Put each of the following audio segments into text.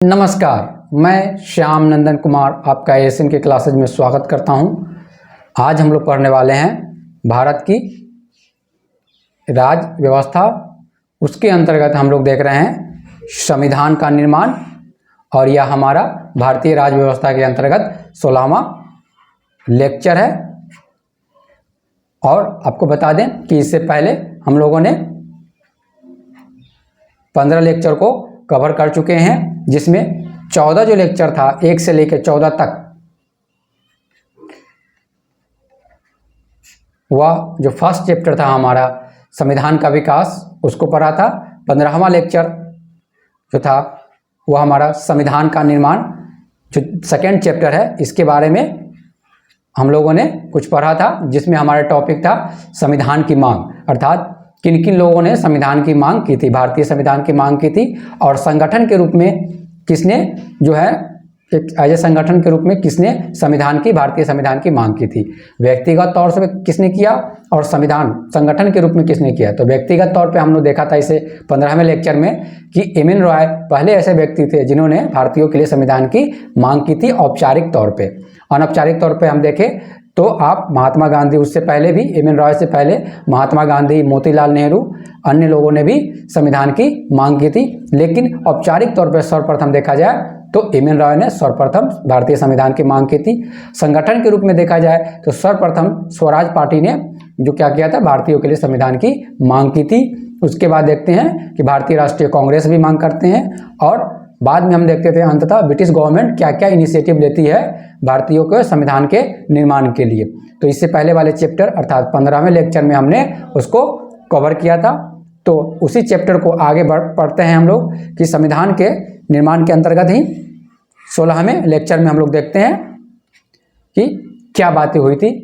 नमस्कार, मैं श्याम नंदन कुमार आपका एशियन के क्लासेज में स्वागत करता हूं। आज हम लोग पढ़ने वाले हैं भारत की राज्य व्यवस्था। उसके अंतर्गत हम लोग देख रहे हैं संविधान का निर्माण, और यह हमारा भारतीय राज्य व्यवस्था के अंतर्गत 16वां लेक्चर है। और आपको बता दें कि इससे पहले हम लोगों ने 15 लेक्चर को कवर कर चुके हैं, जिसमें 14 जो लेक्चर था 1 से लेकर 14 तक, वह जो फर्स्ट चैप्टर था हमारा संविधान का विकास, उसको पढ़ा था। 15वां लेक्चर जो था वह हमारा संविधान का निर्माण, जो सेकेंड चैप्टर है, इसके बारे में हम लोगों ने कुछ पढ़ा था, जिसमें हमारा टॉपिक था संविधान की मांग, अर्थात किन किन लोगों ने संविधान की मांग की थी, भारतीय संविधान की मांग की थी, और संगठन के रूप में किसने जो है एक एज ए संगठन के रूप में किसने भारतीय संविधान की मांग की थी। व्यक्तिगत तौर से किसने किया और संगठन के रूप में किसने किया। तो व्यक्तिगत तौर पे हम लोग देखा था इसे 15वें लेक्चर में कि एम.एन. रॉय पहले ऐसे व्यक्ति थे जिन्होंने भारतीयों के लिए संविधान की मांग की थी औपचारिक तौर पे। अनौपचारिक तौर पे हम देखें तो आप महात्मा गांधी, उससे पहले भी एम.एन. रॉय से पहले महात्मा गांधी, मोतीलाल नेहरू, अन्य लोगों ने भी संविधान की मांग की थी। लेकिन औपचारिक तौर पर सर्वप्रथम देखा जाए तो एम.एन. रॉय ने सर्वप्रथम भारतीय संविधान की मांग की थी। संगठन के रूप में देखा जाए तो सर्वप्रथम स्वराज पार्टी ने जो क्या किया था, भारतीयों के लिए संविधान की मांग की थी। उसके बाद देखते हैं कि भारतीय राष्ट्रीय कांग्रेस भी मांग करते हैं, और बाद में हम देखते थे अंततः ब्रिटिश गवर्नमेंट क्या क्या इनिशिएटिव लेती है भारतीयों के संविधान के निर्माण के लिए। तो इससे पहले वाले चैप्टर अर्थात 15वें लेक्चर में हमने उसको कवर किया था। तो उसी चैप्टर को आगे पढ़ते हैं हम लोग कि संविधान के निर्माण के अंतर्गत ही 16वें लेक्चर में हम लोग देखते हैं कि क्या बातें हुई थी।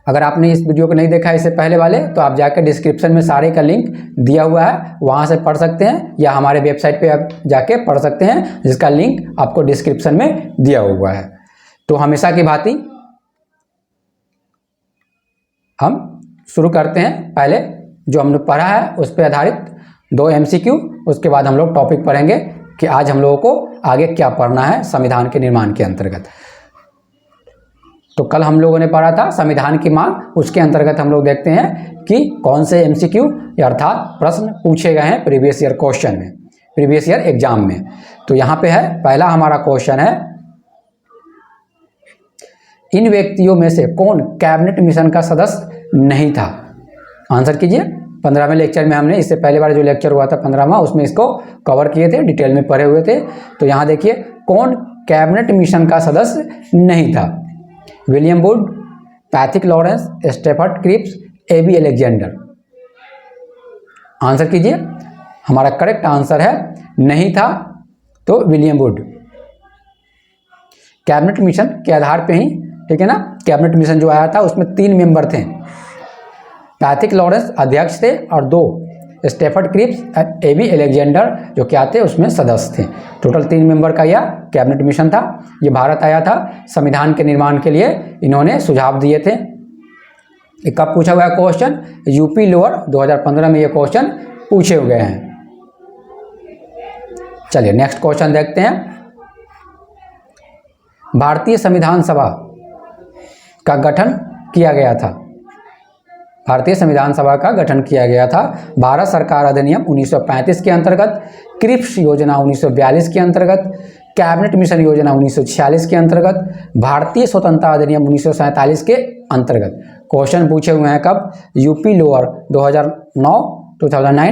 अगर आपने इस वीडियो को नहीं देखा इससे पहले वाले, तो आप जाकर डिस्क्रिप्शन में सारे का लिंक दिया हुआ है, वहाँ से पढ़ सकते हैं, या हमारे वेबसाइट पे आप जाके पढ़ सकते हैं, जिसका लिंक आपको डिस्क्रिप्शन में दिया हुआ है। तो हमेशा की भांति हम शुरू करते हैं। पहले जो हमने पढ़ा है उस पर आधारित 2 MCQ, उसके बाद हम लोग टॉपिक पढ़ेंगे कि आज हम लोगों को आगे क्या पढ़ना है संविधान के निर्माण के अंतर्गत। तो कल हम लोगों ने पढ़ा था संविधान की मांग, उसके अंतर्गत हम लोग देखते हैं कि कौन से MCQ अर्थात प्रश्न पूछे गए हैं प्रीवियस ईयर क्वेश्चन में, प्रीवियस ईयर एग्जाम में। तो यहाँ पे है पहला हमारा क्वेश्चन है, इन व्यक्तियों में से कौन कैबिनेट मिशन का सदस्य नहीं था। आंसर कीजिए। 15वें लेक्चर में हमने इससे पहले बार जो लेक्चर हुआ था 15वां, उसमें इसको कवर किए थे, डिटेल में पढ़े हुए थे। तो यहाँ देखिए कौन कैबिनेट मिशन का सदस्य नहीं था। William Wood, Pethick Lawrence, Stafford Cripps, A.B. Alexander. Answer कीजिए। हमारा करेक्ट आंसर है नहीं था, तो विलियम वुड। कैबिनेट मिशन के आधार पे ही, ठीक है ना, कैबिनेट मिशन जो आया था उसमें 3 मेंबर थे। पैथिक लॉरेंस अध्यक्ष थे और 2 स्टेफर्ड क्रिप्स और A.B. अलेक्जेंडर जो क्या थे उसमें सदस्य थे। टोटल 3 मेंबर का यह कैबिनेट मिशन था। ये भारत आया था संविधान के निर्माण के लिए, इन्होंने सुझाव दिए थे। ये कब पूछा हुआ क्वेश्चन, यूपी लोअर 2015 में ये क्वेश्चन पूछे हुए हैं। चलिए नेक्स्ट क्वेश्चन देखते हैं। भारतीय संविधान सभा का गठन किया गया था। भारतीय संविधान सभा का गठन किया गया था भारत सरकार अधिनियम 1935 के अंतर्गत, क्रिप्स योजना 1942 के अंतर्गत, कैबिनेट मिशन योजना 1946 के अंतर्गत, भारतीय स्वतंत्रता अधिनियम 1947 के अंतर्गत। क्वेश्चन पूछे हुए हैं कब, UP lower 2009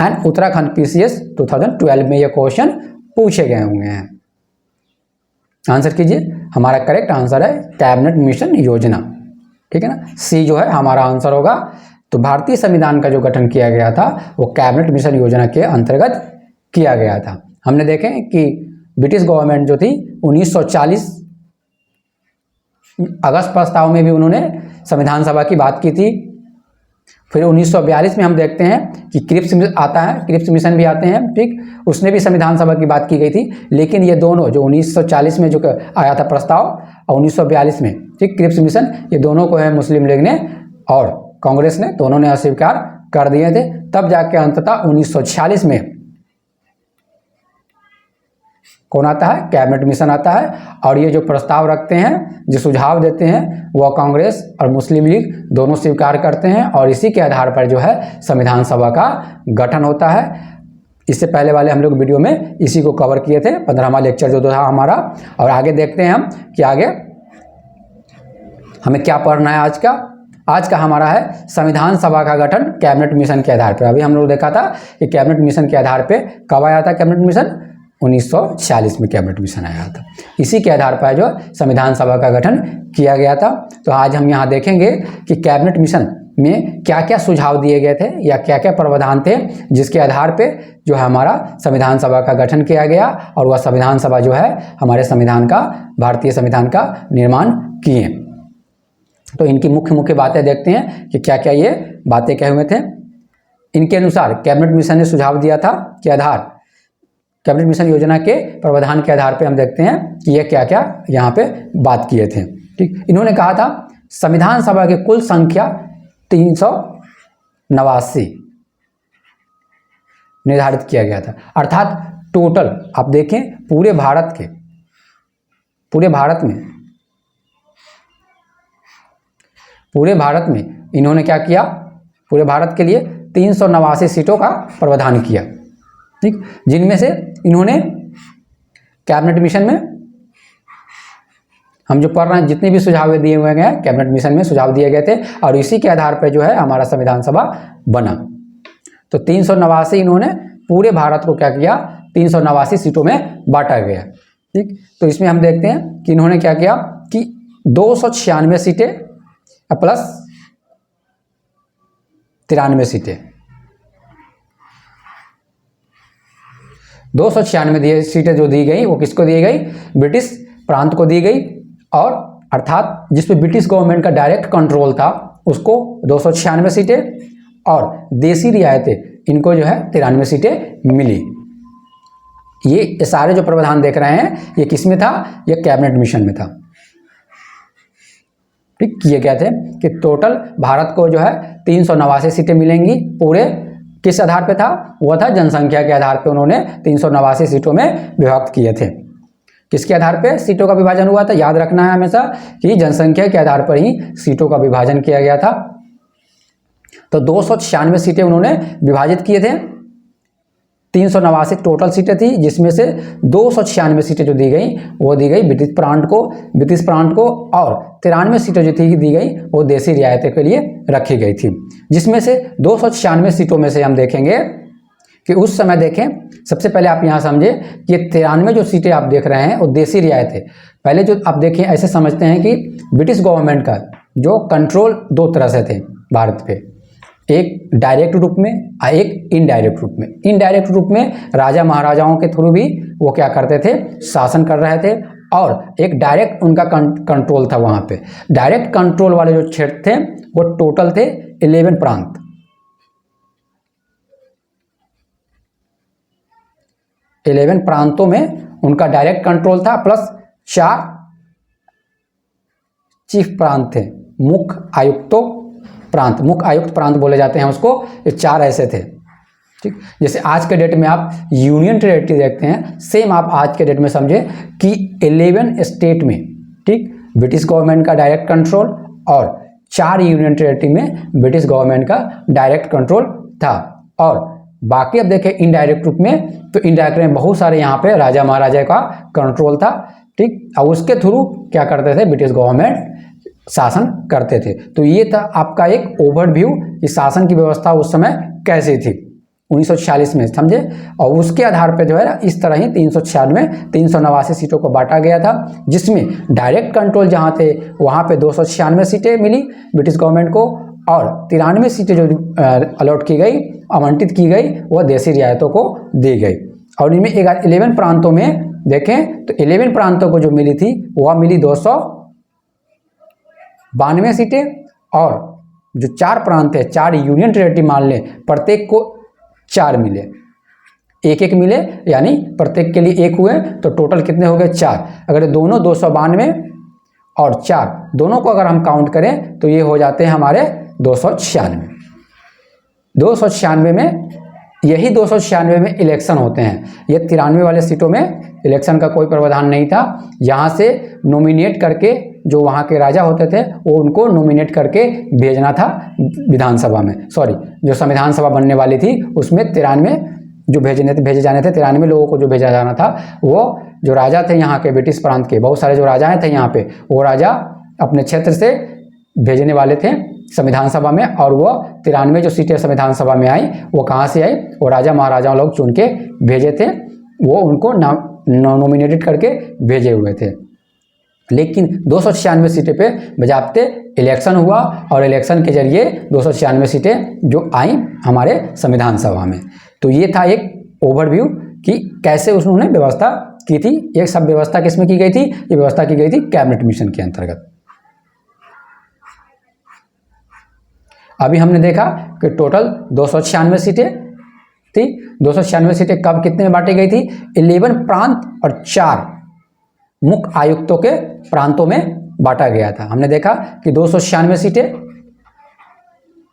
and Uttarakhand PCS 2012 में ये क्वेश्चन पूछे गए हुए हैं। आंसर कीजिए। हमारा करेक्ट आंसर है कैबिनेट मिशन योजना, ठीक है ना, C जो है हमारा आंसर होगा। तो भारतीय संविधान का जो गठन किया गया था वो कैबिनेट मिशन योजना के अंतर्गत किया गया था। हमने देखें कि ब्रिटिश गवर्नमेंट जो थी 1940 अगस्त प्रस्ताव में भी उन्होंने संविधान सभा की बात की थी। फिर 1942 में हम देखते हैं कि क्रिप्स आता है, क्रिप्स मिशन भी आते हैं, ठीक, उसने भी संविधान सभा की बात की गई थी। लेकिन ये दोनों जो 1940 में जो आया था प्रस्ताव और 1942 में, ठीक, क्रिप्स मिशन, ये दोनों को है मुस्लिम लीग ने और कांग्रेस ने, दोनों ने अस्वीकार कर दिए थे। तब जाके अंततः 1946 में कौन आता है? कैबिनेट मिशन आता है। और ये जो प्रस्ताव रखते हैं, जो सुझाव देते हैं, वह कांग्रेस और मुस्लिम लीग दोनों स्वीकार करते हैं और इसी के आधार पर जो है संविधान सभा का गठन होता है। इससे पहले वाले हम लोग वीडियो में इसी को कवर किए थे, 15वां लेक्चर जो था हमारा। और आगे देखते हैं हम कि आगे हमें क्या पढ़ना है। आज का हमारा है संविधान सभा का गठन कैबिनेट मिशन के आधार पर। अभी हम लोग देखा था कि कैबिनेट मिशन के आधार पे कब आया था कैबिनेट मिशन? 1946 में कैबिनेट मिशन आया था। इसी के आधार पर जो संविधान सभा का गठन किया गया था। तो आज हम यहाँ देखेंगे कि कैबिनेट मिशन में क्या क्या सुझाव दिए गए थे या क्या क्या प्रावधान थे जिसके आधार पे जो है हमारा संविधान सभा का गठन किया गया और वह संविधान सभा जो है हमारे संविधान का, भारतीय संविधान का निर्माण किए। तो इनकी मुख्य बातें देखते हैं कि क्या क्या ये बातें कहे हुए थे। इनके अनुसार कैबिनेट मिशन ने सुझाव दिया था कि आधार कैबिनेट मिशन योजना के प्रावधान के आधार पे हम देखते हैं कि ये क्या क्या यहाँ पे बात किए थे। ठीक, इन्होंने कहा था संविधान सभा की कुल संख्या 389 निर्धारित किया गया था। अर्थात टोटल आप देखें पूरे भारत में इन्होंने क्या किया? पूरे भारत के लिए 389 सीटों का प्रावधान किया। ठीक, जिनमें से इन्होंने कैबिनेट मिशन में हम जो पढ़ रहे हैं जितने भी सुझाव दिए हुए हैं कैबिनेट मिशन में सुझाव दिए गए थे और इसी के आधार पर जो है हमारा संविधान सभा बना। तो 389 इन्होंने पूरे भारत को क्या किया? 389 सीटों में बांटा गया। ठीक, तो इसमें हम देखते हैं कि इन्होंने क्या किया कि 296 सीटें प्लस 93 सीटें, 296 सीटें जो दी गई वो किसको दी गई? ब्रिटिश प्रांत को दी गई। और अर्थात जिस पे ब्रिटिश गवर्नमेंट का डायरेक्ट कंट्रोल था उसको 296 सीटें और देसी रियायतें इनको जो है 93 सीटें मिली। ये सारे जो प्रावधान देख रहे हैं ये किस में था? ये कैबिनेट मिशन में था। ठीक, किए गए थे कि टोटल भारत को जो है 389 सीटें मिलेंगी। पूरे किस आधार पे था? वह था जनसंख्या के आधार पे उन्होंने 389 सीटों में विभक्त किए थे। किसके आधार पे सीटों का विभाजन हुआ था? याद रखना है हमेशा कि जनसंख्या के आधार पर ही सीटों का विभाजन किया गया था। तो 296 सीटें उन्होंने विभाजित किए थे। 389 टोटल सीटें थी जिसमें से 296 सीटें जो दी गई वो दी गई ब्रिटिश प्रांत को और 93 सीटें जो थी दी गई वो देसी रियायतों के लिए रखी गई थी। जिसमें से 296 सीटों में से हम देखेंगे कि उस समय देखें, सबसे पहले आप यहाँ समझे कि 93 जो सीटें आप देख रहे हैं वो देसी रियायत है। पहले जो आप देखें ऐसे समझते हैं कि ब्रिटिश गवर्नमेंट का जो कंट्रोल दो तरह से थे भारत पे, एक डायरेक्ट रूप में और एक इनडायरेक्ट रूप में। इनडायरेक्ट रूप में राजा महाराजाओं के थ्रू भी वो क्या करते थे? शासन कर रहे थे। और एक डायरेक्ट उनका कंट्रोल था वहाँ पे। डायरेक्ट कंट्रोल वाले जो क्षेत्र थे वो टोटल थे 11 प्रांत। 11 प्रांतों में उनका डायरेक्ट कंट्रोल था प्लस 4 चीफ प्रांत थे, मुख्य आयुक्त प्रांत बोले जाते हैं उसको। ये 4 ऐसे थे। ठीक, जैसे आज के डेट में आप यूनियन टेरिटरी देखते हैं, सेम आप आज के डेट में समझे कि 11 स्टेट में ठीक ब्रिटिश गवर्नमेंट का डायरेक्ट कंट्रोल और 4 यूनियन टेरिटरी में ब्रिटिश गवर्नमेंट का डायरेक्ट कंट्रोल था। और बाकी अब देखें इनडायरेक्ट रूप में, तो इनडायरेक्ट में बहुत सारे यहाँ पे राजा महाराजा का कंट्रोल था। ठीक, और उसके थ्रू क्या करते थे? ब्रिटिश गवर्नमेंट शासन करते थे। तो ये था आपका एक ओवरव्यू कि शासन की व्यवस्था उस समय कैसी थी 1946 में, समझे। और उसके आधार पे जो है इस तरह ही 389 सीटों को बांटा गया था, जिसमें डायरेक्ट कंट्रोल जहाँ थे वहाँ पे 296 सीटें मिली ब्रिटिश गवर्नमेंट को और 93 सीटें जो अलॉट की गई, आवंटित की गई, वह देसी रियायतों को दी गई। और इनमें 11 प्रांतों में देखें तो 11 प्रांतों को जो मिली थी वह मिली 292 सीटें। और जो 4 प्रांत है, 4 यूनियन टेरिटरी मान लें, प्रत्येक को 4 मिले, एक मिले, यानी प्रत्येक के लिए 1 हुए, तो टोटल कितने हो गए? 4। अगर दोनों 292 और 4 दोनों को अगर हम काउंट करें तो ये हो जाते हैं हमारे 296। 296 में यही 296 में इलेक्शन होते हैं। ये 93 वाले सीटों में इलेक्शन का कोई प्रावधान नहीं था। यहाँ से नॉमिनेट करके जो वहाँ के राजा होते थे वो उनको नॉमिनेट करके भेजना था विधानसभा में, सॉरी जो संविधान सभा बनने वाली थी उसमें 93 जो भेजे जाने थे, 93 लोगों को जो भेजा जाना था, वो जो राजा थे यहाँ के ब्रिटिश प्रांत के, बहुत सारे जो राजाएँ थे यहाँ पे, वो राजा अपने क्षेत्र से भेजने वाले थे संविधान सभा में। और वो 93 जो सीटें संविधान सभा में आई वो कहाँ से आई, वो राजा महाराजाओं लोग चुन के भेजे थे, वो उनको नॉमिनेटेड करके भेजे हुए थे। लेकिन 296 सीटें पे बजाबते इलेक्शन हुआ और इलेक्शन के जरिए 296 सीटें जो आई हमारे संविधान सभा में। तो ये था एक ओवरव्यू कि कैसे उन्होंने व्यवस्था की थी। ये सब व्यवस्था किसमें की गई थी, ये व्यवस्था की गई थी कैबिनेट मिशन के अंतर्गत। अभी हमने देखा कि टोटल 296 सीटें थी। 296 सीटें कब कितने में बांटी गई थी, 11 प्रांत और 4 मुख्य आयुक्तों के प्रांतों में बांटा गया था। हमने देखा कि 296 सीटें,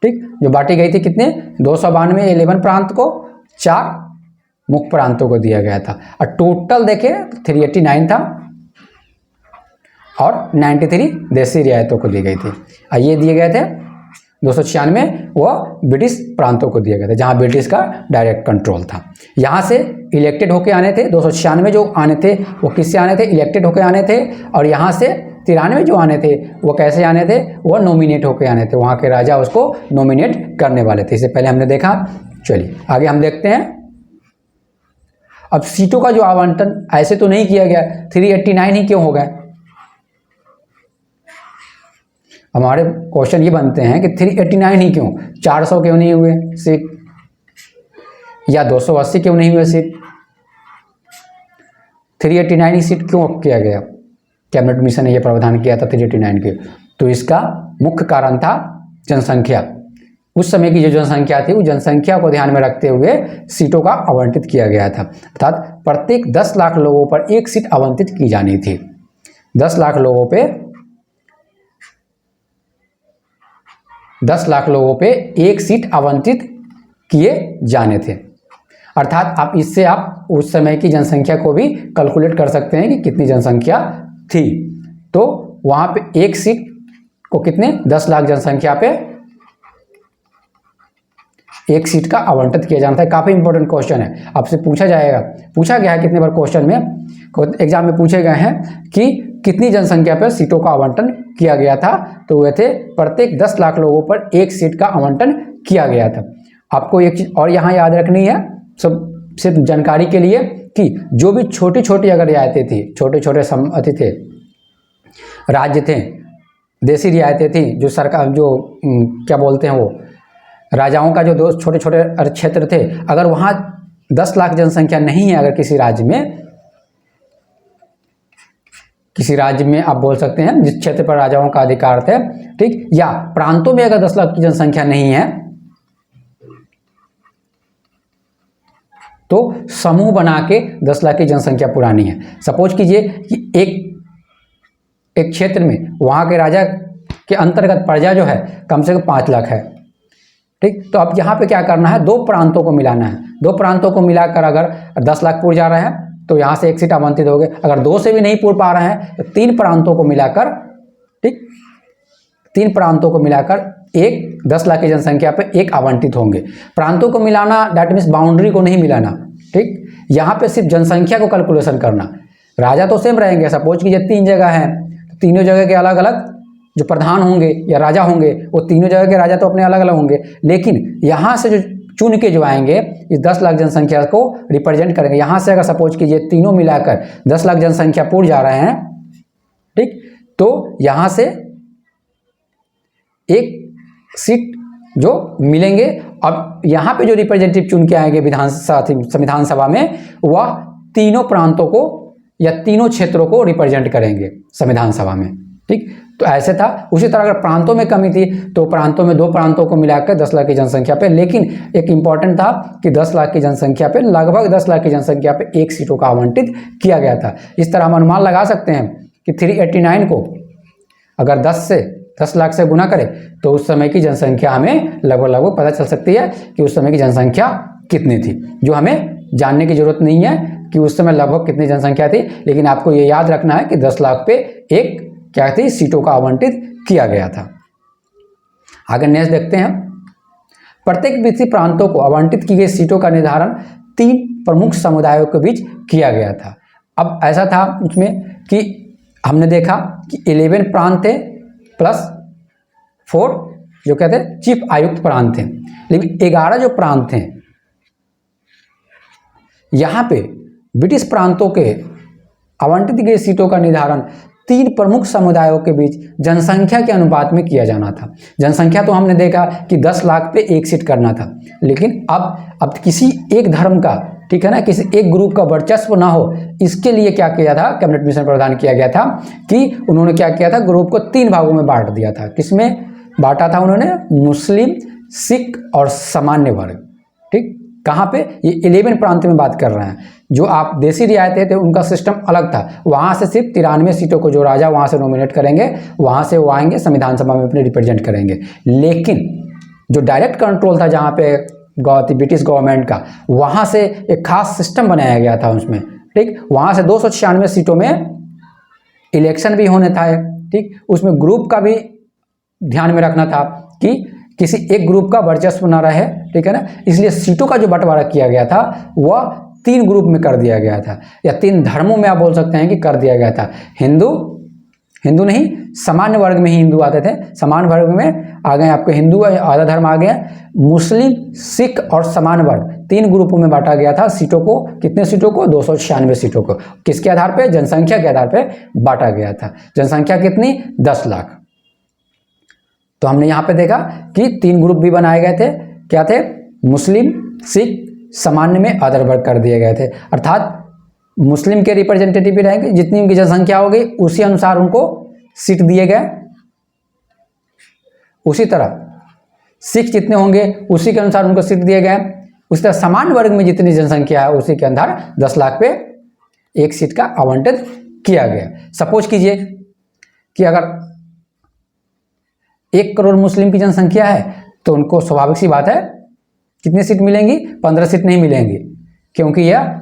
ठीक, जो बांटी गई थी कितने, 292 11 प्रांत को, 4 मुख्य प्रांतों को दिया गया था। और टोटल देखें 389 था और 93 देशी रियायतों को दी गई थी। और ये दिए गए थे 296 वो ब्रिटिश प्रांतों को दिए गए थे जहाँ ब्रिटिश का डायरेक्ट कंट्रोल था। यहाँ से इलेक्टेड होके आने थे 296 जो आने थे वो किससे आने थे, इलेक्टेड होके आने थे। और यहाँ से 93 जो आने थे वो कैसे आने थे, वो नॉमिनेट होके आने थे, वहाँ के राजा उसको नॉमिनेट करने वाले थे। इससे पहले हमने देखा। चलिए आगे हम देखते हैं। अब सीटों का जो आवंटन ऐसे तो नहीं किया गया, 389 ही क्यों हो गए। हमारे क्वेश्चन ये बनते हैं कि 389 ही क्यों, 400 क्यों नहीं हुए सीट, या 280 क्यों नहीं हुए सीट, 389 ही सीट क्यों किया गया। कैबिनेट मिशन ने यह प्रावधान किया था 389 के। तो इसका मुख्य कारण था जनसंख्या। उस समय की जो जनसंख्या थी, उस जनसंख्या को ध्यान में रखते हुए सीटों का आवंटित किया गया था। अर्थात प्रत्येक 10 लाख लोगों पर एक सीट आवंटित की जानी थी। 10 लाख लोगों पे एक सीट आवंटित किए जाने थे। अर्थात आप इससे आप उस समय की जनसंख्या को भी कैलकुलेट कर सकते हैं कि कितनी जनसंख्या थी। तो वहाँ पे एक सीट को कितने, 10 लाख जनसंख्या पे एक सीट का आवंटित किया जाना था। काफ़ी इंपॉर्टेंट क्वेश्चन है, आपसे पूछा गया है कितने बार क्वेश्चन में, एग्जाम में पूछे गए हैं कि कितनी जनसंख्या पर सीटों का आवंटन किया गया था। तो वे थे प्रत्येक 10 लाख लोगों पर एक सीट का आवंटन किया गया था। आपको एक चीज़ और यहाँ याद रखनी है, सब सिर्फ जानकारी के लिए, कि जो भी छोटी छोटी अगर रियायतें थी, छोटे छोटे अति थे, राज्य थे, देशी रियायतें थी, जो सरकार जो क्या बोलते हैं वो राजाओं का जो दो छोटे छोटे क्षेत्र थे, अगर वहाँ 10 लाख जनसंख्या नहीं है, अगर किसी राज्य में आप बोल सकते हैं जिस क्षेत्र पर राजाओं का अधिकार थे, ठीक, या प्रांतों में अगर 10 लाख की जनसंख्या नहीं है तो समूह बना के 10 लाख की जनसंख्या पुरानी है। सपोज कीजिए कि एक क्षेत्र में वहाँ के राजा के अंतर्गत प्रजा जो है कम से कम 5 लाख है, ठीक। तो अब यहाँ पे क्या करना है, 2 प्रांतों को मिलाना है। 2 प्रांतों को मिलाकर अगर 10 लाख पूर जा रहे हैं तो यहाँ से एक सीट आवंटित हो गए। अगर 2 से भी नहीं पूर पा रहे हैं तो 3 प्रांतों को मिलाकर, ठीक, 3 प्रांतों को मिलाकर एक 10 लाख की जनसंख्या पे एक आवंटित होंगे। प्रांतों को मिलाना दैट मीन्स बाउंड्री को नहीं मिलाना, ठीक। यहाँ पे सिर्फ जनसंख्या को कैलकुलेशन करना। राजा तो सेम रहेंगे, सपोज कीजिए 3 जगह हैं, तीनों जगह के अलग अलग जो प्रधान होंगे या राजा होंगे, वो तीनों जगह के राजा तो अपने अलग अलग होंगे, लेकिन यहाँ से जो चुन के जो आएंगे इस 10 लाख जनसंख्या को रिप्रेजेंट करेंगे। यहाँ से अगर सपोज कीजिए तीनों मिलाकर 10 लाख जनसंख्या पूर जा रहे हैं, ठीक, तो यहाँ से एक सीट जो मिलेंगे। अब यहाँ पे जो रिप्रेजेंटेटिव चुन के आएंगे संविधान सभा में, वह तीनों प्रांतों को या तीनों क्षेत्रों को रिप्रेजेंट करेंगे संविधान सभा में, ठीक। तो ऐसे था। उसी तरह अगर प्रांतों में कमी थी तो प्रांतों में 2 प्रांतों को मिलाकर 10 लाख की जनसंख्या पे, लेकिन एक इंपॉर्टेंट था कि 10 लाख की जनसंख्या पे, लगभग 10 लाख की जनसंख्या पे एक सीटों का आवंटित किया गया था। इस तरह हम अनुमान लगा सकते हैं कि 389 को अगर 10 लाख से गुना करें तो उस समय की जनसंख्या हमें लगभग पता चल सकती है कि उस समय की जनसंख्या कितनी थी, जो हमें जानने की जरूरत नहीं है कि उस समय लगभग कितनी जनसंख्या थी, लेकिन आपको ये याद रखना है कि 10 लाख पे एक क्या थी सीटों का आवंटित किया गया था। आगे नेक्स्ट देखते हैं। प्रत्येक वित्तीय प्रांतों को आवंटित की गई सीटों का निर्धारण 3 प्रमुख समुदायों के बीच किया गया था। अब ऐसा था उसमें कि हमने देखा कि 11 प्रांत थे प्लस 4 जो कहते हैं चीफ आयुक्त प्रांत थे, लेकिन 11 जो प्रांत थे यहाँ पे ब्रिटिश प्रांतों के आवंटित गई सीटों का निर्धारण 3 प्रमुख समुदायों के बीच जनसंख्या के अनुपात में किया जाना था। जनसंख्या तो हमने देखा कि 10 लाख पे एक सीट करना था, लेकिन अब किसी एक धर्म का, ठीक है ना, किसी एक ग्रुप का वर्चस्व ना हो, इसके लिए क्या किया था, कैबिनेट मिशन प्रदान किया गया था कि उन्होंने क्या किया था, ग्रुप को 3 भागों में बांट दिया था। किसमें बांटा था उन्होंने? मुस्लिम, सिख और सामान्य वर्ग। ठीक, कहाँ पे? ये 11 प्रांत में बात कर रहे हैं। जो आप देसी रियायतें थे उनका सिस्टम अलग था, वहाँ से सिर्फ 93 सीटों को जो राजा वहाँ से नॉमिनेट करेंगे, वहाँ से वो आएंगे संविधान सभा में अपने रिप्रेजेंट करेंगे। लेकिन जो डायरेक्ट कंट्रोल था जहाँ पे ब्रिटिश गवर्नमेंट का, वहाँ से एक खास सिस्टम बनाया गया था उसमें। ठीक, वहाँ से 296 सीटों में इलेक्शन भी होने था। ठीक, उसमें ग्रुप का भी ध्यान में रखना था कि किसी एक ग्रुप का वर्चस्व ना रहे, ठीक है ना, इसलिए सीटों का जो बंटवारा किया गया था वह 3 ग्रुप में कर दिया गया था, या 3 धर्मों में आप बोल सकते हैं कि कर दिया गया था। हिंदू नहीं, सामान्य वर्ग में ही हिंदू आते थे। सामान्य वर्ग में आ गए आपके हिंदू, आधा धर्म आ गया। मुस्लिम, सिख और सामान्य वर्ग 3 ग्रुपों में बांटा गया था सीटों को। कितने सीटों को? 296 सीटों को। किसके आधार पे? जनसंख्या के आधार पे बांटा गया था। जनसंख्या कितनी? 10 लाख। तो हमने यहाँ पे देखा कि 3 ग्रुप भी बनाए गए थे। क्या थे? मुस्लिम, सिख, सामान्य में अदर वर्ग कर दिए गए थे। अर्थात मुस्लिम के रिप्रेजेंटेटिव भी रहेंगे, जितनी उनकी जनसंख्या होगी उसी अनुसार उनको सीट दिए गए। उसी तरह सिख जितने होंगे उसी के अनुसार उनको सीट दिए गए। उसी तरह सामान्य वर्ग में जितनी जनसंख्या है उसी के अंदर 10 लाख पे एक सीट का आवंटित किया गया। सपोज कीजिए कि अगर 1 करोड़ मुस्लिम की जनसंख्या है तो उनको स्वाभाविक सी बात है कितनी सीट मिलेंगी? 15 सीट नहीं मिलेंगी, क्योंकि यह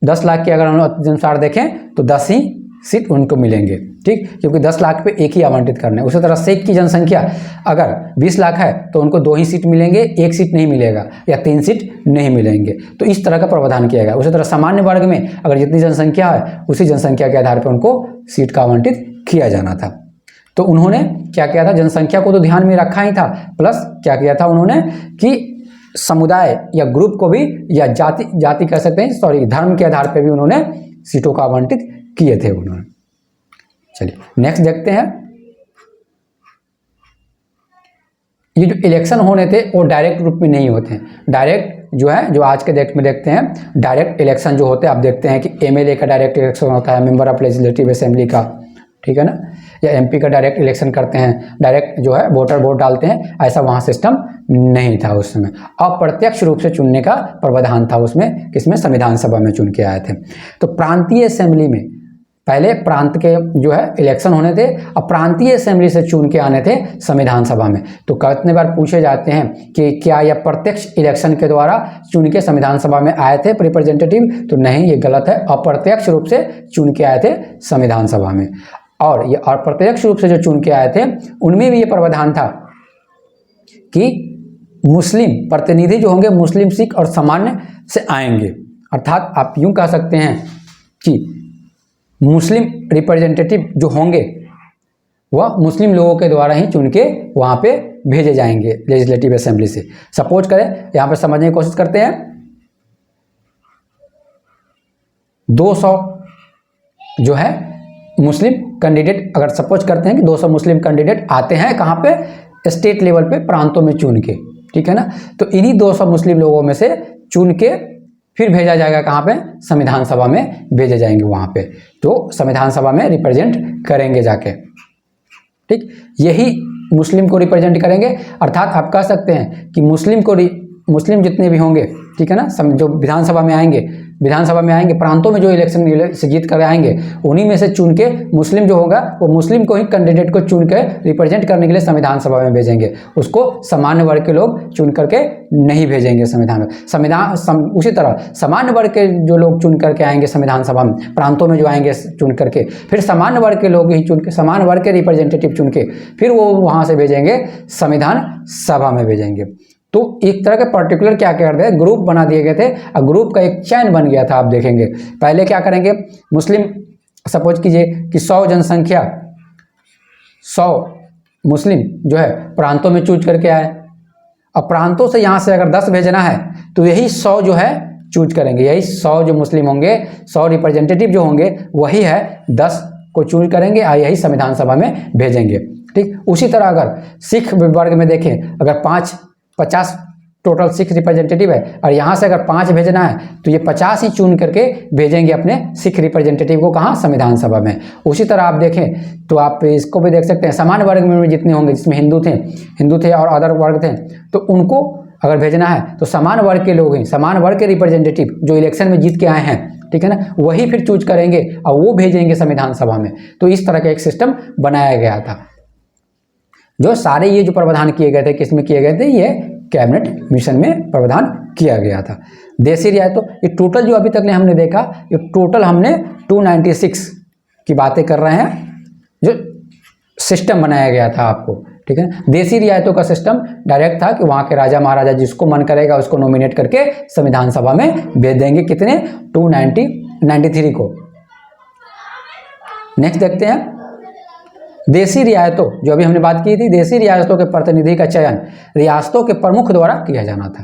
10 लाख के अगर हम अनुसार देखें तो 10 ही सीट उनको मिलेंगे। ठीक, क्योंकि 10 लाख पे एक ही आवंटित करने। उसी तरह सिख की जनसंख्या अगर 20 लाख है तो उनको 2 ही सीट मिलेंगे, 1 सीट नहीं मिलेगा, या 3 सीट नहीं मिलेंगे। तो इस तरह का प्रावधान किया गया। उसी तरह सामान्य वर्ग में अगर जितनी जनसंख्या है उसी जनसंख्या के आधार पर उनको सीट का आवंटित किया जाना था। तो उन्होंने क्या किया था? जनसंख्या को तो ध्यान में रखा ही था, प्लस क्या किया था उन्होंने कि समुदाय या ग्रुप को भी, या जाति कह सकते हैं, सॉरी, धर्म के आधार पर भी उन्होंने सीटों का आवंटित किए थे उन्होंने। चलिए नेक्स्ट देखते हैं। ये जो इलेक्शन होने थे वो डायरेक्ट रूप में नहीं होते हैं। डायरेक्ट जो है, जो आज के डेट में देखते हैं, डायरेक्ट इलेक्शन जो होते हैं, आप देखते हैं कि एमएलए का डायरेक्ट इलेक्शन होता है, मेंबर ऑफ लेजिस्लेटिव असेंबली का, ठीक है ना, या एमपी का डायरेक्ट इलेक्शन करते हैं, डायरेक्ट जो है वोटर वोट डालते हैं। ऐसा वहाँ सिस्टम नहीं था उस समय। अप्रत्यक्ष रूप से चुनने का प्रावधान था उसमें, किसमें? संविधान सभा में चुन के आए थे। तो प्रांतीय असेंबली में पहले प्रांत के जो है इलेक्शन होने थे, अब प्रांतीय असेंबली से चुन के आने थे संविधान सभा में। तो कितने बार पूछे जाते हैं कि क्या यह प्रत्यक्ष इलेक्शन के द्वारा चुन के संविधान सभा में आए थे रिप्रेजेंटेटिव? तो नहीं, ये गलत है। अप्रत्यक्ष रूप से चुन के आए थे संविधान सभा में। और ये अप्रत्यक्ष रूप से जो चुन के आए थे उनमें भी ये प्रावधान था कि मुस्लिम प्रतिनिधि जो होंगे मुस्लिम, सिख और सामान्य से आएंगे। अर्थात आप यूं कह सकते हैं कि मुस्लिम रिप्रेजेंटेटिव जो होंगे वह मुस्लिम लोगों के द्वारा ही चुन के वहाँ पे भेजे जाएंगे लेजिस्लेटिव असेंबली से। सपोज करें, यहाँ पे समझने की कोशिश करते हैं, 200 जो है मुस्लिम कैंडिडेट, अगर सपोज करते हैं कि 200 मुस्लिम कैंडिडेट आते हैं कहाँ पे? स्टेट लेवल पे, प्रांतों में चुन के, ठीक है ना। तो इन्हीं 200 मुस्लिम लोगों में से चुन के फिर भेजा जाएगा कहाँ पे? संविधान सभा में भेजे जाएंगे वहाँ पे, तो संविधान सभा में रिप्रेजेंट करेंगे जाके। ठीक, यही मुस्लिम को रिप्रेजेंट करेंगे। अर्थात आप कह सकते हैं कि मुस्लिम जितने भी होंगे, ठीक है ना, जो विधानसभा में आएंगे, प्रांतों में जो इलेक्शन से जीत कर आएंगे, उन्हीं में से चुन के मुस्लिम जो होगा वो मुस्लिम को ही कैंडिडेट को चुन के रिप्रेजेंट करने के लिए संविधान सभा में भेजेंगे। उसको सामान्य वर्ग के लोग चुन करके नहीं भेजेंगे उसी तरह सामान्य वर्ग के जो लोग चुन करके आएंगे संविधान सभा में, प्रांतों में जो आएंगे चुन करके, फिर सामान्य वर्ग के लोग ही चुन के, सामान्य वर्ग के रिप्रेजेंटेटिव चुन के फिर वो वहाँ से भेजेंगे संविधान सभा में भेजेंगे। तो एक तरह के पर्टिकुलर क्या करते हैं, ग्रुप बना दिए गए थे और ग्रुप का एक चैन बन गया था। आप देखेंगे पहले क्या करेंगे, मुस्लिम सपोज कीजिए कि 100 जनसंख्या 100 मुस्लिम जो है प्रांतों में चूज करके आए। अब प्रांतों से यहाँ से अगर 10 भेजना है तो यही 100 जो है चूज करेंगे, यही 100 जो मुस्लिम होंगे, 100 रिप्रेजेंटेटिव जो होंगे वही है 10 को चूज करेंगे और यही संविधान सभा में भेजेंगे। ठीक, उसी तरह अगर सिख वर्ग में देखें, अगर 50 टोटल सिख रिप्रेजेंटेटिव है और यहाँ से अगर 5 भेजना है तो ये 50 ही चुन करके भेजेंगे अपने सिख रिप्रेजेंटेटिव को, कहाँ, संविधान सभा में। उसी तरह आप देखें तो आप इसको भी देख सकते हैं, सामान्य वर्ग में जितने होंगे, जिसमें हिंदू थे और अदर वर्ग थे, तो उनको अगर भेजना है तो समान वर्ग के लोग ही, समान वर्ग के रिप्रेजेंटेटिव जो इलेक्शन में जीत के आए हैं, ठीक है ना, वही फिर चूज करेंगे और वो भेजेंगे संविधान सभा में। तो इस तरह का एक सिस्टम बनाया गया था। जो सारे ये जो प्रावधान किए गए थे, किसमें किए गए थे, ये कैबिनेट मिशन में प्रावधान किया गया था। देशी रियायतों, ये टोटल जो अभी तक ने हमने देखा, ये टोटल हमने 296 की बातें कर रहे हैं जो सिस्टम बनाया गया था आपको, ठीक है। देशी रियायतों का सिस्टम डायरेक्ट था कि वहाँ के राजा महाराजा जिसको मन करेगा उसको नॉमिनेट करके संविधान सभा में भेज देंगे, कितने, 293 को। नेक्स्ट देखते हैं देशी रियायतों, जो अभी हमने बात की थी, देशी रियासतों के प्रतिनिधि का चयन रियासतों के प्रमुख द्वारा किया जाना था।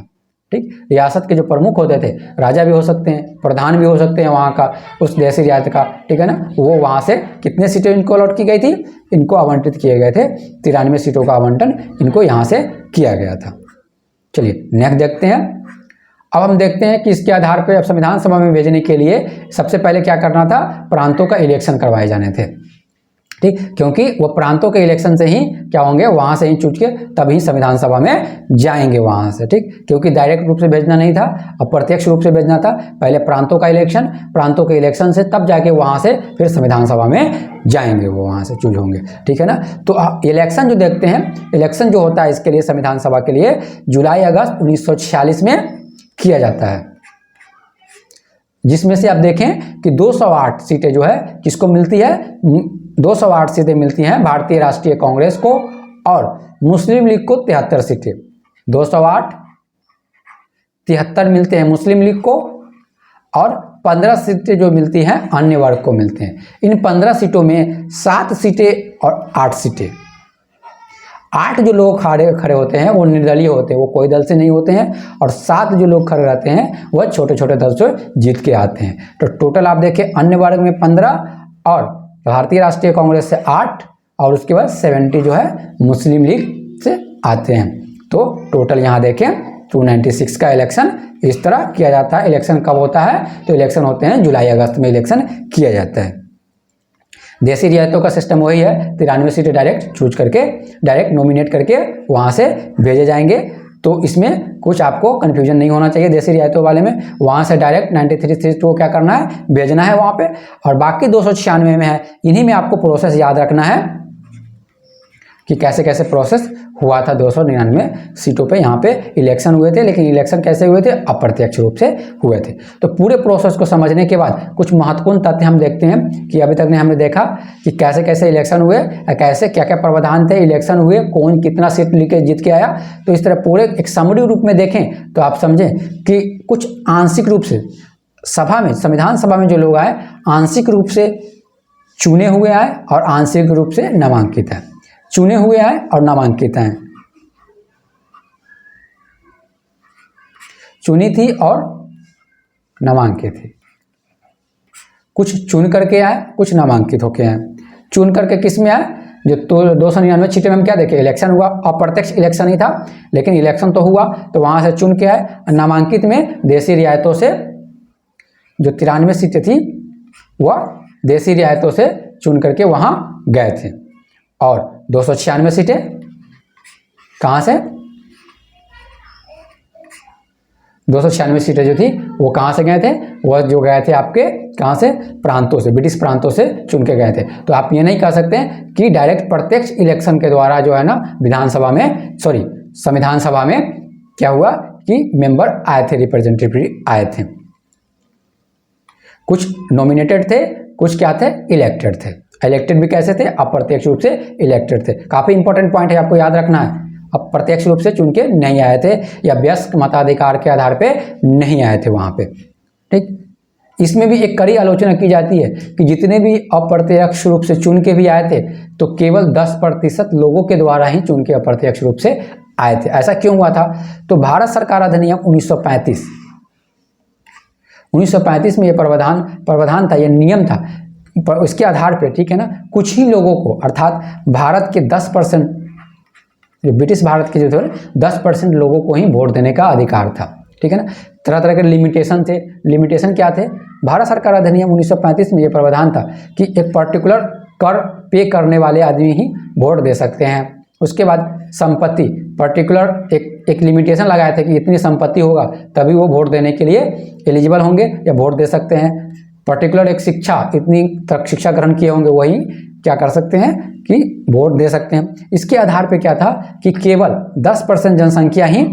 ठीक, रियासत के जो प्रमुख होते थे, राजा भी हो सकते हैं, प्रधान भी हो सकते हैं वहाँ का, उस देशी रियासत का, ठीक है ना, वो वहाँ से कितने सीटें इनको अलॉट की गई थी, इनको आवंटित किए गए थे, 93 सीटों का आवंटन इनको यहाँ से किया गया था। चलिए नेक्स्ट देखते हैं। अब हम देखते हैं कि इसके आधार पर अब संविधान सभा में भेजने के लिए सबसे पहले क्या करना था, प्रांतों का इलेक्शन करवाए जाने थे। ठीक, क्योंकि वो प्रांतों के इलेक्शन से ही क्या होंगे, वहां से ही चुन के तभी संविधान सभा में जाएंगे वहां से। ठीक, क्योंकि डायरेक्ट रूप से भेजना नहीं था, अप्रत्यक्ष रूप से भेजना था। पहले प्रांतों का इलेक्शन, प्रांतों के इलेक्शन से तब जाके वहां से फिर संविधान सभा में जाएंगे, वो वहां से चूज होंगे, ठीक है ना। तो इलेक्शन जो देखते हैं, इलेक्शन जो होता है इसके लिए, संविधान सभा के लिए, जुलाई अगस्त 1946 में किया जाता है, जिसमें से आप देखें कि 208 सीटें जो है किसको मिलती है, 208 सीटें मिलती हैं भारतीय राष्ट्रीय कांग्रेस को, और मुस्लिम लीग को 73 सीटें, 208 73 मिलते हैं मुस्लिम लीग को, और 15 सीटें जो मिलती हैं अन्य वर्ग को मिलते हैं। इन 15 सीटों में 7 सीटें और 8 सीटें, 8 जो लोग खड़े होते हैं वो निर्दलीय होते हैं, वो कोई दल से नहीं होते हैं, और 7 जो लोग खड़े रहते हैं वह छोटे छोटे दल से जीत के आते हैं। तो टोटल आप देखें, अन्य वर्ग में 15 और भारतीय राष्ट्रीय कांग्रेस से 8, और उसके बाद 70 जो है मुस्लिम लीग से आते हैं। तो टोटल यहाँ देखें 296 का इलेक्शन इस तरह किया जाता है। इलेक्शन कब होता है, तो इलेक्शन होते हैं जुलाई अगस्त में इलेक्शन किया जाता है। देशी रियायतों का सिस्टम वही है, 93 सीटें डायरेक्ट चूज करके, डायरेक्ट नॉमिनेट करके वहाँ से भेजे जाएंगे। तो इसमें कुछ आपको कन्फ्यूजन नहीं होना चाहिए देशी रियायतों वाले में, वहाँ से डायरेक्ट 93 सीट को क्या करना है, भेजना है वहाँ पे, और बाकी 296 में है। इन्हीं में आपको प्रोसेस याद रखना है कि कैसे कैसे प्रोसेस हुआ था। 299 सीटों पे यहाँ पे इलेक्शन हुए थे, लेकिन इलेक्शन कैसे हुए थे, अप्रत्यक्ष रूप से हुए थे। तो पूरे प्रोसेस को समझने के बाद कुछ महत्वपूर्ण तथ्य हम देखते हैं कि अभी तक ने हमने देखा कि कैसे कैसे इलेक्शन हुए, कैसे क्या क्या प्रावधान थे, इलेक्शन हुए, कौन कितना सीट लेके जीत के आया। तो इस तरह पूरे एक समरी रूप में देखें तो आप समझें कि कुछ आंशिक रूप से सभा में, संविधान सभा में जो लोग आए, आंशिक रूप से चुने हुए आए और आंशिक रूप से नामांकित है, चुने हुए आए और नामांकित हैं, चुनी थी और नामांकित थी। कुछ चुन करके आए, कुछ नामांकित होके आए। चुन करके किस में आए, जो 299 सीटें में हम क्या देखे, इलेक्शन हुआ, अप्रत्यक्ष इलेक्शन ही था, लेकिन इलेक्शन तो हुआ, तो वहां से चुन के आए। नामांकित में देशी रियायतों से जो 93 सीटें थी वह देशी रियायतों से चुन करके वहां गए थे, और 296 सीटें कहाँ से, 296 सीटें जो थी वो कहाँ से गए थे, वह जो गए थे आपके कहाँ से, प्रांतों से, ब्रिटिश प्रांतों से चुन के गए थे। तो आप ये नहीं कह सकते कि डायरेक्ट प्रत्यक्ष इलेक्शन के द्वारा जो है ना विधानसभा में, सॉरी संविधान सभा में क्या हुआ कि मेंबर आए थे, रिप्रेजेंटेटिव आए थे। कुछ नॉमिनेटेड थे, कुछ क्या थे, इलेक्टेड थे। इलेक्टेड भी कैसे थे, अप्रत्यक्ष रूप से इलेक्टेड थे। काफी इंपॉर्टेंट पॉइंट है, आपको याद रखना है। अब प्रत्यक्ष रूप से चुन के नहीं आए थे या वयस्क मताधिकार के आधार पे नहीं आए थे वहां पे, ठीक। इसमें भी एक कड़ी आलोचना की जाती है कि जितने भी अप्रत्यक्ष रूप से चुन के भी आए थे तो केवल 10% लोगों के द्वारा ही चुन के अप्रत्यक्ष रूप से आए थे। ऐसा क्यों हुआ था, तो भारत सरकार अधिनियम 1935 में ये प्रावधान था, ये नियम था, पर उसके आधार पे, ठीक है ना, कुछ ही लोगों को, अर्थात भारत के 10%, ब्रिटिश भारत के जो थे 10% लोगों को ही वोट देने का अधिकार था, ठीक है ना। तरह तरह के लिमिटेशन थे। लिमिटेशन क्या थे, भारत सरकार अधिनियम 1935 में ये प्रावधान था कि एक पर्टिकुलर कर पे करने वाले आदमी ही वोट दे सकते हैं। उसके बाद संपत्ति, पर्टिकुलर एक लिमिटेशन लगाए थे कि इतनी संपत्ति होगा तभी वो वोट देने के लिए एलिजिबल होंगे या वोट दे सकते हैं। पर्टिकुलर एक शिक्षा, इतनी तक शिक्षा ग्रहण किए होंगे वही क्या कर सकते हैं कि वोट दे सकते हैं। इसके आधार पे क्या था कि केवल 10% जनसंख्या ही,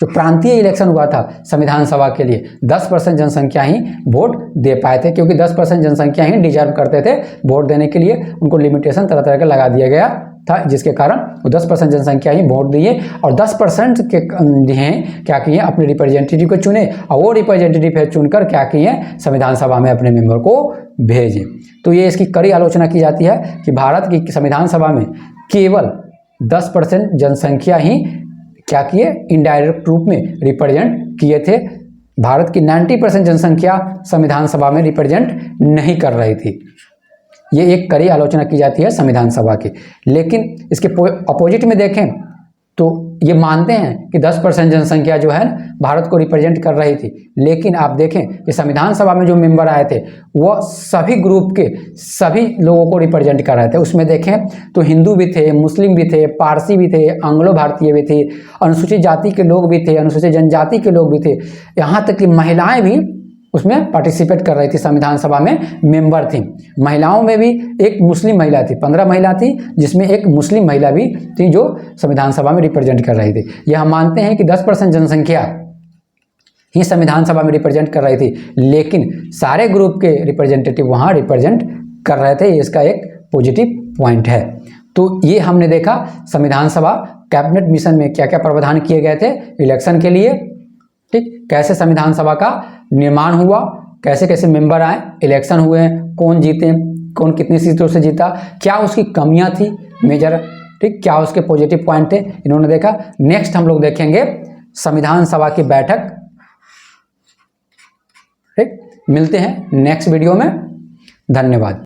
जो प्रांतीय इलेक्शन हुआ था संविधान सभा के लिए, 10% जनसंख्या ही वोट दे पाए थे, क्योंकि 10% जनसंख्या ही डिजर्व करते थे वोट देने के लिए। उनको लिमिटेशन तरह तरह के लगा दिया गया था, जिसके कारण वो 10% जनसंख्या ही वोट दिए और 10% के दिए क्या किए, अपने रिप्रेजेंटेटिव को चुने और वो रिप्रेजेंटेटिव चुनकर क्या किए, संविधान सभा में अपने मेंबर को भेजे। तो ये इसकी कड़ी आलोचना की जाती है कि भारत की संविधान सभा में केवल 10% जनसंख्या ही क्या किए, इनडायरेक्ट रूप में रिप्रेजेंट किए थे। भारत की 90% जनसंख्या संविधान सभा में रिप्रेजेंट नहीं कर रही थी। ये एक कड़ी आलोचना की जाती है संविधान सभा की। लेकिन इसके अपोजिट में देखें तो ये मानते हैं कि 10% जनसंख्या जो है भारत को रिप्रेजेंट कर रही थी, लेकिन आप देखें कि संविधान सभा में जो मेंबर आए थे वो सभी ग्रुप के सभी लोगों को रिप्रेजेंट कर रहे थे। उसमें देखें तो हिंदू भी थे, मुस्लिम भी थे, पारसी भी थे, एंग्लो भारतीय भी थे, अनुसूचित जाति के लोग भी थे, अनुसूचित जनजाति के लोग भी थे, यहाँ तक कि महिलाएं भी उसमें पार्टिसिपेट कर रही थी, संविधान सभा में मेंबर थी। महिलाओं में भी एक मुस्लिम महिला थी, 15 महिला थी, जिसमें एक मुस्लिम महिला भी थी जो संविधान सभा में रिप्रेजेंट कर रही थी। यह हम मानते हैं कि 10% जनसंख्या ही संविधान सभा में रिप्रेजेंट कर रही थी, लेकिन सारे ग्रुप के रिप्रेजेंटेटिव वहाँ रिप्रेजेंट कर रहे थे। इसका एक पॉजिटिव पॉइंट है। तो ये हमने देखा संविधान सभा कैबिनेट मिशन में क्या क्या प्रावधान किए गए थे इलेक्शन के लिए, ठीक, कैसे संविधान सभा का निर्माण हुआ, कैसे कैसे मेंबर आए, इलेक्शन हुए, कौन जीते, कौन कितनी सीटों से जीता, क्या उसकी कमियां थी मेजर, ठीक, क्या उसके पॉजिटिव पॉइंट थे, इन्होंने देखा। नेक्स्ट हम लोग देखेंगे संविधान सभा की बैठक, ठीक। मिलते हैं नेक्स्ट वीडियो में, धन्यवाद।